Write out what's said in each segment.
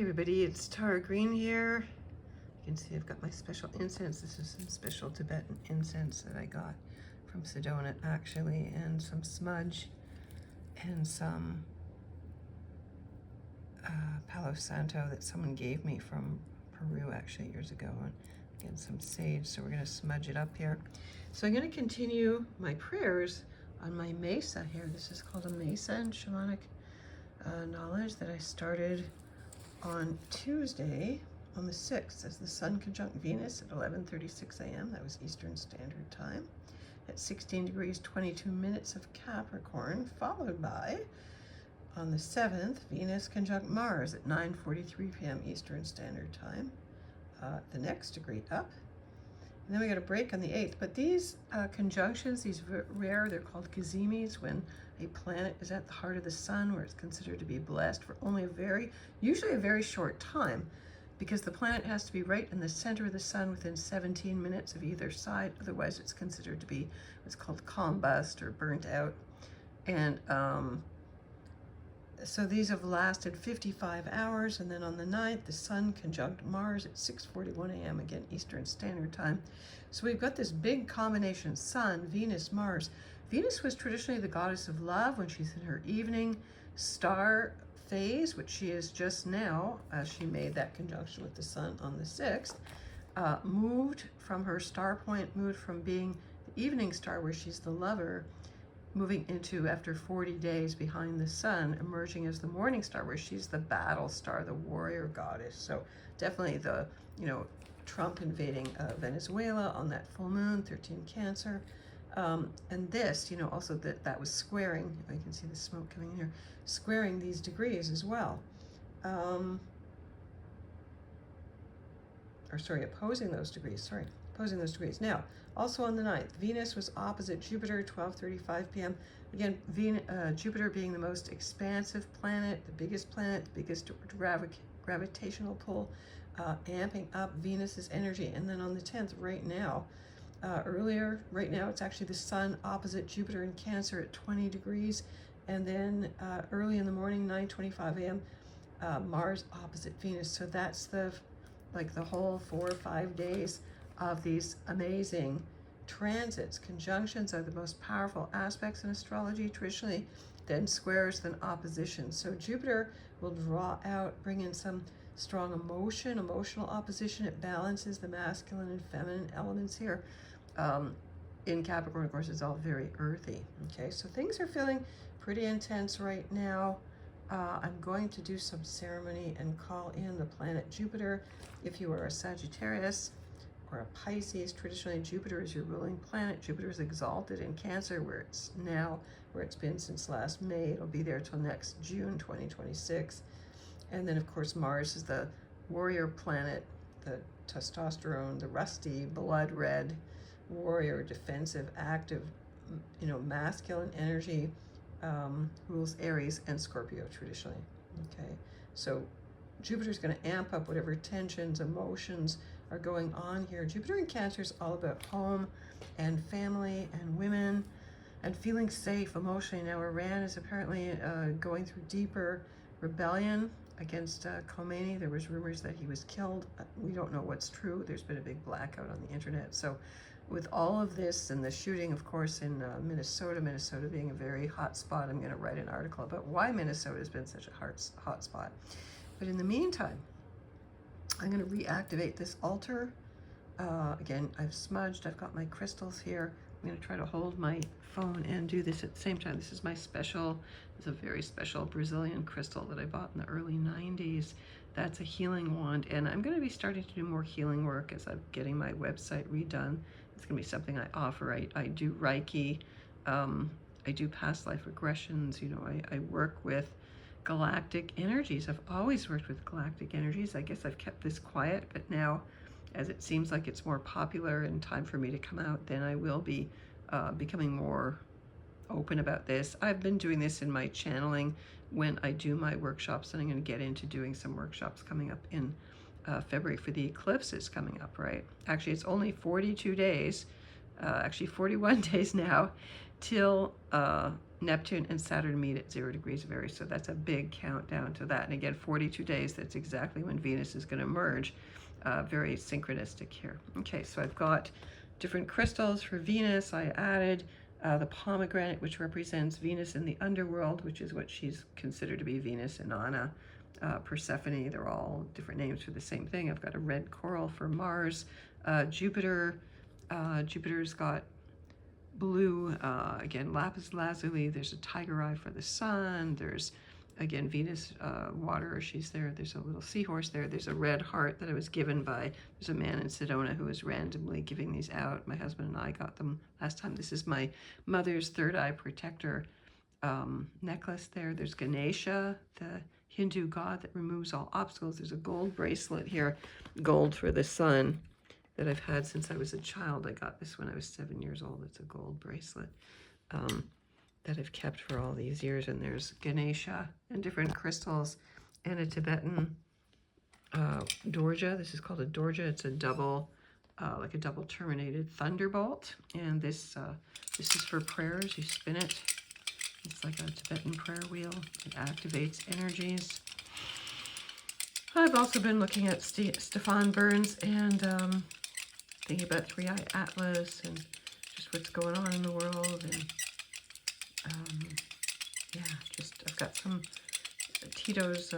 Hey everybody, it's Tara Green here. You can see I've got my special incense. This is some special Tibetan incense that I got from Sedona actually, and some smudge and some Palo Santo that someone gave me from Peru actually years ago, and again some sage. So we're going to smudge it up here. So I'm going to continue my prayers on my mesa here. This is called a mesa in shamanic knowledge that I started on Tuesday on the 6th as the Sun conjunct Venus at 11:36 a.m. That was Eastern Standard Time at 16 degrees 22 minutes of Capricorn, followed by on the 7th Venus conjunct Mars at 9:43 p.m. Eastern Standard Time, the next degree up. And then we got a break on the 8th. But these conjunctions, these rare, they're called cazimis, when a planet is at the heart of the sun, where it's considered to be blessed for only usually a very short time, because the planet has to be right in the center of the sun within 17 minutes of either side. Otherwise, it's considered to be what's called combust or burnt out. And so these have lasted 55 hours, and then on the 9th, the Sun conjunct Mars at 6:41 a.m. again Eastern Standard Time. So we've got this big combination: Sun, Venus, Mars. Venus was traditionally the goddess of love when she's in her evening star phase, which she is just now, as she made that conjunction with the Sun on the 6th, moved from her star point, moved from being the evening star where she's the lover, moving into, after 40 days behind the sun, emerging as the morning star, where she's the battle star, the warrior goddess. So definitely the, Trump invading Venezuela on that full moon, 13 Cancer. And this, also that was squaring, you can see the smoke coming in here, squaring these degrees as well. Opposing those degrees. Now, also on the 9th, Venus was opposite Jupiter, 12:35 p.m. Again, Jupiter being the most expansive planet, the biggest gravitational pull, amping up Venus's energy. And then on the 10th, right now, it's actually the Sun opposite Jupiter in Cancer at 20 degrees. And then early in the morning, 9:25 a.m., Mars opposite Venus. So that's the whole 4 or 5 days of these amazing transits. Conjunctions are the most powerful aspects in astrology traditionally, then squares, then oppositions. So Jupiter will draw out, bring in some strong emotional opposition. It balances the masculine and feminine elements here. In Capricorn, of course, it's all very earthy. Okay, so things are feeling pretty intense right now. I'm going to do some ceremony and call in the planet Jupiter. If you are a Sagittarius or a Pisces, traditionally Jupiter is your ruling planet. Jupiter is exalted in Cancer, where it's been since last May. It'll be there till next June 2026. And then, of course, Mars is the warrior planet, the testosterone, the rusty, blood red warrior, defensive, active, masculine energy. Rules Aries and Scorpio traditionally. Okay, so Jupiter's going to amp up whatever tensions, emotions are going on here. Jupiter in Cancer is all about home and family and women and feeling safe emotionally. Now, Iran is apparently going through deeper rebellion against Khomeini. There was rumors that he was killed. We don't know what's true. There's been a big blackout on the internet. So with all of this and the shooting, of course, in Minnesota being a very hot spot, I'm going to write an article about why Minnesota has been such a hot spot. But in the meantime, I'm going to reactivate this altar. Again, I've smudged. I've got my crystals here. I'm going to try to hold my phone and do this at the same time. This is it's a very special Brazilian crystal that I bought in the early 90s. That's a healing wand, and I'm going to be starting to do more healing work as I'm getting my website redone. It's going to be something I offer. I do Reiki. I do past life regressions. I work with galactic energies. I've always worked with galactic energies. I guess I've kept this quiet, but now, as it seems like it's more popular and time for me to come out, then I will be becoming more open about this. I've been doing this in my channeling when I do my workshops, and I'm going to get into doing some workshops coming up in February for the eclipses coming up, right? Actually, it's only 42 days, actually 41 days now, till Neptune and Saturn meet at 0 degrees of Aries. So that's a big countdown to that. And again, 42 days, that's exactly when Venus is going to merge. Very synchronistic here. Okay, so I've got different crystals for Venus. I added the pomegranate, which represents Venus in the underworld, which is what she's considered to be, Venus, Inanna, Persephone. They're all different names for the same thing. I've got a red coral for Mars. Jupiter. Jupiter's got blue, again, lapis lazuli. There's a tiger eye for the sun. There's, again, Venus, water, she's there. There's a little seahorse there. There's a red heart that I was given by, there's a man in Sedona who was randomly giving these out. My husband and I got them last time. This is my mother's third eye protector necklace there. There's Ganesha, the Hindu god that removes all obstacles. There's a gold bracelet here, gold for the sun, that I've had since I was a child. I got this when I was 7 years old. It's a gold bracelet that I've kept for all these years. And there's Ganesha and different crystals and a Tibetan Dorja. This is called a Dorja. It's a double, like a double terminated thunderbolt. And this is for prayers. You spin it. It's like a Tibetan prayer wheel. It activates energies. I've also been looking at Stefan Burns and thinking about Three Eye Atlas and just what's going on in the world. And yeah, just I've got some Tito's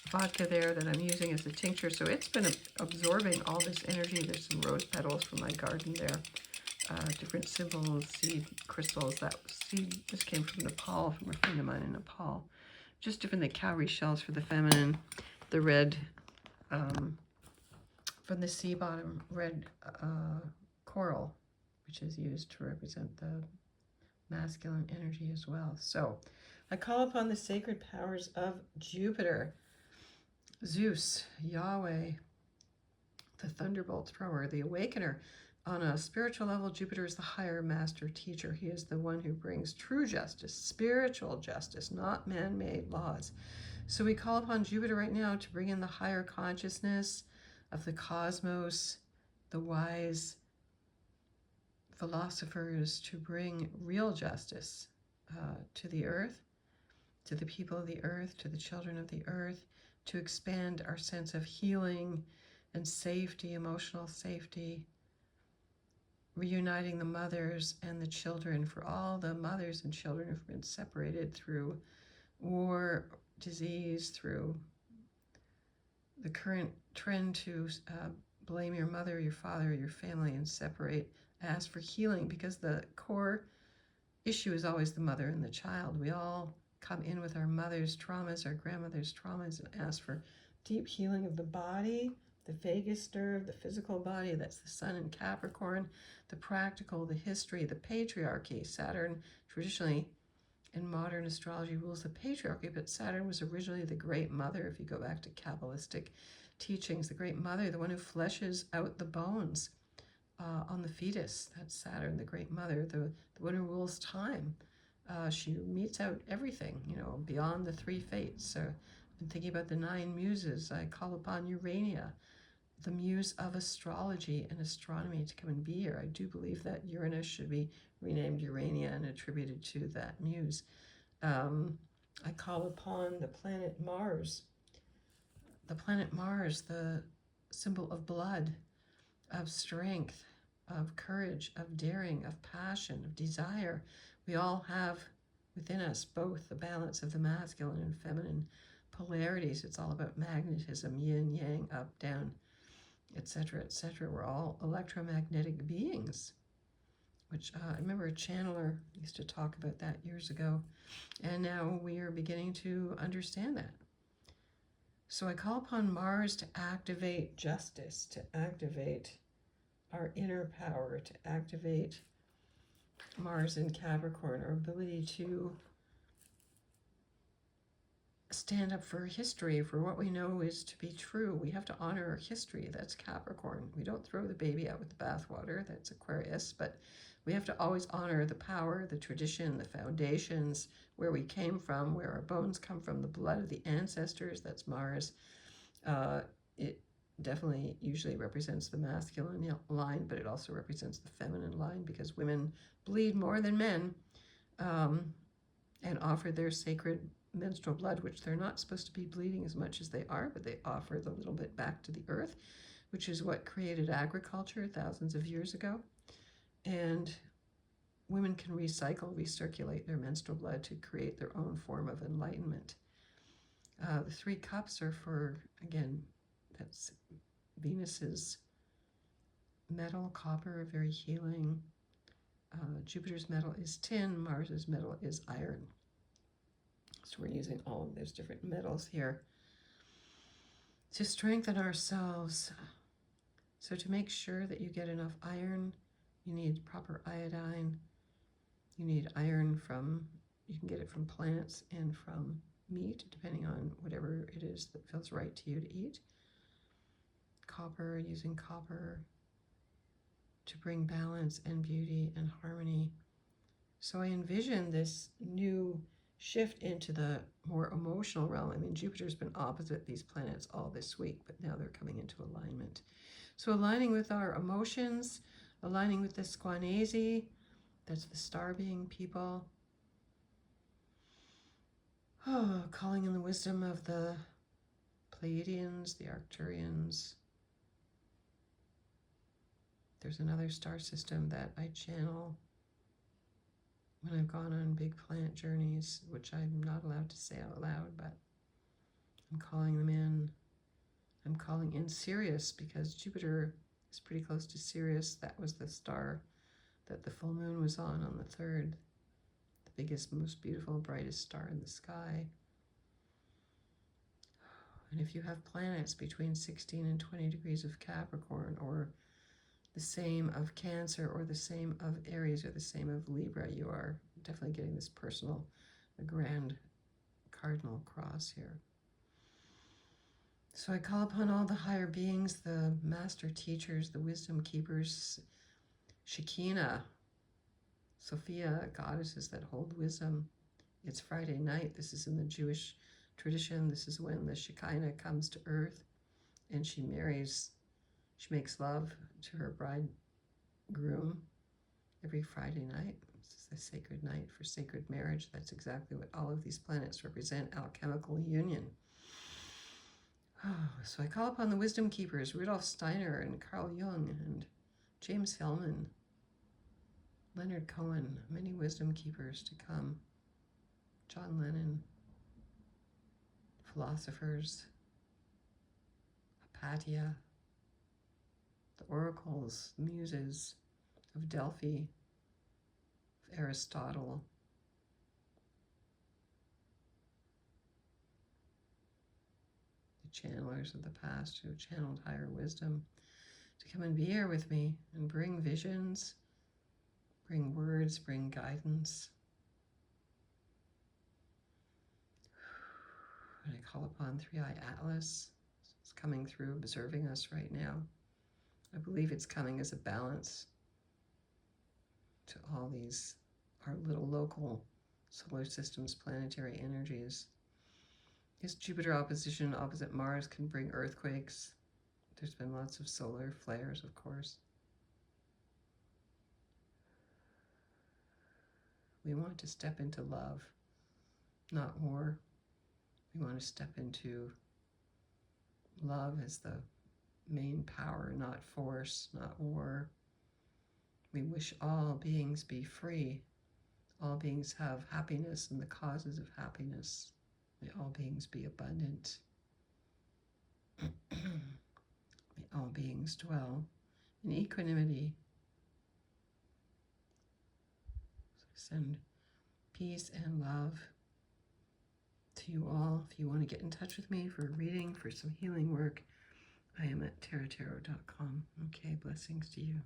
vodka there that I'm using as a tincture. So it's been absorbing all this energy. There's some rose petals from my garden there. Different symbols, seed crystals. This came from Nepal, from a friend of mine in Nepal. Just different, the cowrie shells for the feminine. The red, from the sea bottom, red coral, which is used to represent the masculine energy as well. So I call upon the sacred powers of Jupiter, Zeus, Yahweh, the thunderbolt thrower, the awakener. On a spiritual level, Jupiter is the higher master teacher. He is the one who brings true justice, spiritual justice, not man-made laws. So we call upon Jupiter right now to bring in the higher consciousness of the cosmos, the wise philosophers, to bring real justice to the earth, to the people of the earth, to the children of the earth, to expand our sense of healing and safety, emotional safety, reuniting the mothers and the children, for all the mothers and children who've been separated through war, disease, through the current trend to blame your mother, your father, your family, and separate. Ask for healing, because the core issue is always the mother and the child. We all come in with our mother's traumas, our grandmother's traumas, and ask for deep healing of the body, the vagus nerve, the physical body. That's the sun in Capricorn, the practical, the history, the patriarchy. Saturn traditionally in modern astrology rules the patriarchy, but Saturn was originally the great mother. If you go back to Kabbalistic teachings, the great mother, the one who fleshes out the bones on the fetus. That's Saturn, the great mother, the one who rules time. She meets out everything, beyond the three fates. So I've been thinking about the 9 muses. I call upon Urania, the muse of astrology and astronomy, to come and be here. I do believe that Uranus should be renamed Urania and attributed to that muse. I call upon the planet Mars. The planet Mars, the symbol of blood, of strength, of courage, of daring, of passion, of desire. We all have within us both the balance of the masculine and feminine polarities. It's all about magnetism, yin, yang, up, down, etc., etc. We're all electromagnetic beings, which I remember a channeler used to talk about that years ago, and now we are beginning to understand that. So I call upon Mars to activate justice, to activate our inner power, to activate Mars in Capricorn, our ability to stand up for history, for what we know is to be true. We have to honor our history. That's Capricorn. We don't throw the baby out with the bathwater. That's Aquarius. But we have to always honor the power, the tradition, the foundations, where we came from, where our bones come from, the blood of the ancestors. That's Mars. It definitely usually represents the masculine line, but it also represents the feminine line, because women bleed more than men. and offer their sacred menstrual blood, which they're not supposed to be bleeding as much as they are, but they offer the little bit back to the earth, which is what created agriculture thousands of years ago. And women can recycle, recirculate their menstrual blood to create their own form of enlightenment. The 3 cups are for, again, that's Venus's metal, copper, very healing. Jupiter's metal is tin, Mars's metal is iron. So we're using all of those different metals here to strengthen ourselves. So to make sure that you get enough iron, you need proper iodine. You need iron you can get it from plants and from meat, depending on whatever it is that feels right to you to eat. Copper, using copper to bring balance and beauty and harmony. So I envision this new shift into the more emotional realm. I mean, Jupiter's been opposite these planets all this week, but now they're coming into alignment. So aligning with our emotions, aligning with the Squanese, that's the star being people. Oh, calling in the wisdom of the Pleiadians, the Arcturians. There's another star system that I channel when I've gone on big planet journeys, which I'm not allowed to say out loud, but I'm calling them in. I'm calling in Sirius because Jupiter is pretty close to Sirius. That was the star that the full moon was on the 3rd. The biggest, most beautiful, brightest star in the sky. And if you have planets between 16 and 20 degrees of Capricorn, or the same of Cancer, or the same of Aries, or the same of Libra, you are definitely getting this personal, a grand cardinal cross here. So I call upon all the higher beings, the master teachers, the wisdom keepers, Shekinah, Sophia, goddesses that hold wisdom. It's Friday night. This is in the Jewish tradition. This is when the Shekinah comes to earth and she makes love to her bridegroom every Friday night. This is a sacred night for sacred marriage. That's exactly what all of these planets represent, alchemical union. So I call upon the wisdom keepers, Rudolf Steiner and Carl Jung and James Hillman, Leonard Cohen, many wisdom keepers to come, John Lennon, philosophers, Hypatia, the oracles, muses of Delphi, of Aristotle, the channelers of the past who channeled higher wisdom, to come and be here with me and bring visions, bring words, bring guidance. And I call upon Three-Eye Atlas. It's coming through, observing us right now. I believe it's coming as a balance to all these, our little local solar systems, planetary energies. This Jupiter opposition opposite Mars can bring earthquakes. There's been lots of solar flares, of course. We want to step into love, not war. We want to step into love as the main power, not force, not war. We wish all beings be free. All beings have happiness and the causes of happiness. May all beings be abundant. May all beings dwell in equanimity. So send peace and love to you all. If you want to get in touch with me for a reading, for some healing work, I am at tarottarot.com. Okay, blessings to you.